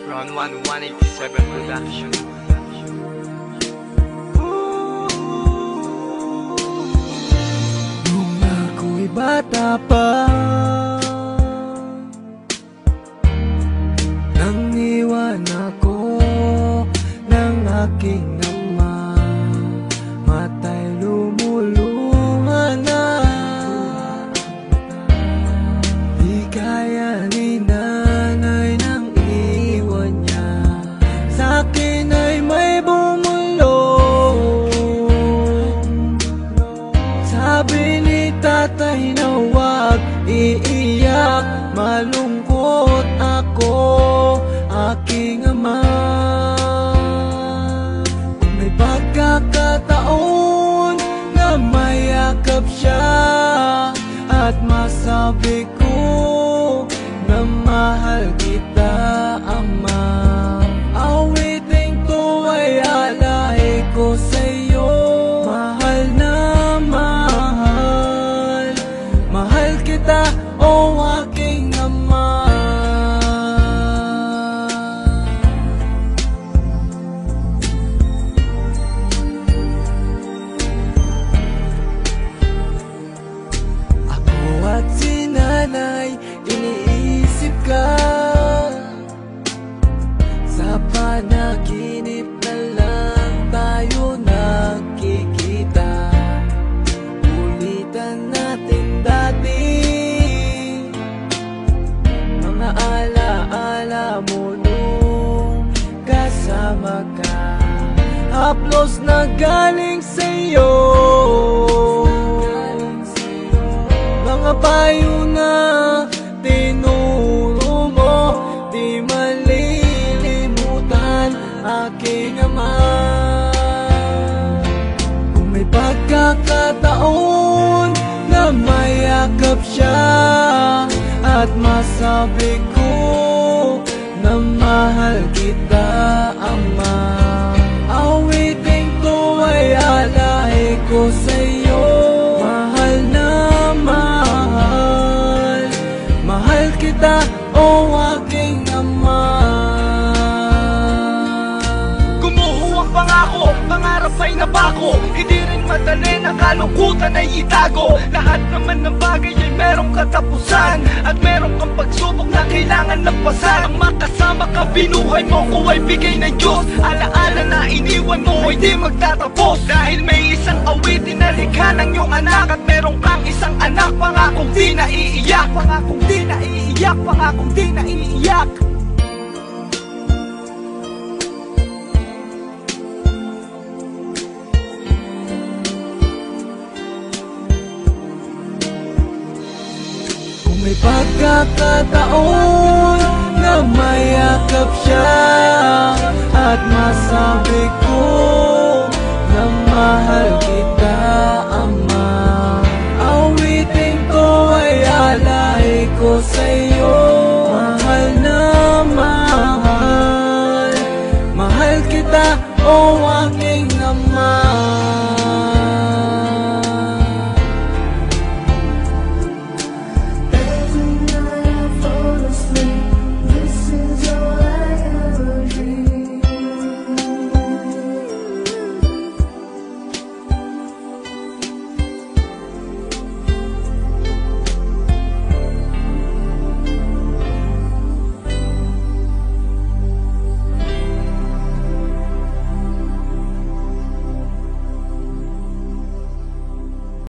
Round 1, 187 production. Nung ako'y bata pa, nang iwan ako ng aking ama, mata'y lumuluha na. Di kaya ni nanay nang iwan niya, sa'kin ay may bumulong. Sabi ni tatay na huwag iiyak, malungkot ako, aking ama. Kung may pagkakataon na mayakap siya at masabi ko na mahal kita, ama, awiting to ay alay ko sa'yo. Mahal na mahal, mahal kita, o aking ama. Ako at si nanay, iniisip ka. Sa panaginip na lang tayo nakikita. Ulitan natin dati mga alaala mo nung kasama ka. Haplos na galing sa'yo, mga payo na tinuro mo, di malilimutan, aking ama. Kung may pagkakataon na mayakap siya at masabi ko na mahal kita, ama, awiting to ay alay ko sa'yo. Mahal na mahal, mahal kita, o aking ama. Gumuho ang pangako, pangarap ay nabako. Hindi rin madali na kalungkutan ay itago. Lahat naman ng bagay ay merong katapusan, at merong kang pagsubok na kailangan lampasan. Ang makasama ka, binuhay mo ko ay bigay ng Diyos. Alaala na iniwan mo ay di magtatapos. Dahil may isang awitin na likha ng iyong anak, at merong kang isang anak, pangakong di naiiyak, pangakong di naiiyak, pangakong di naiiyak. Kung may pagkakataon na may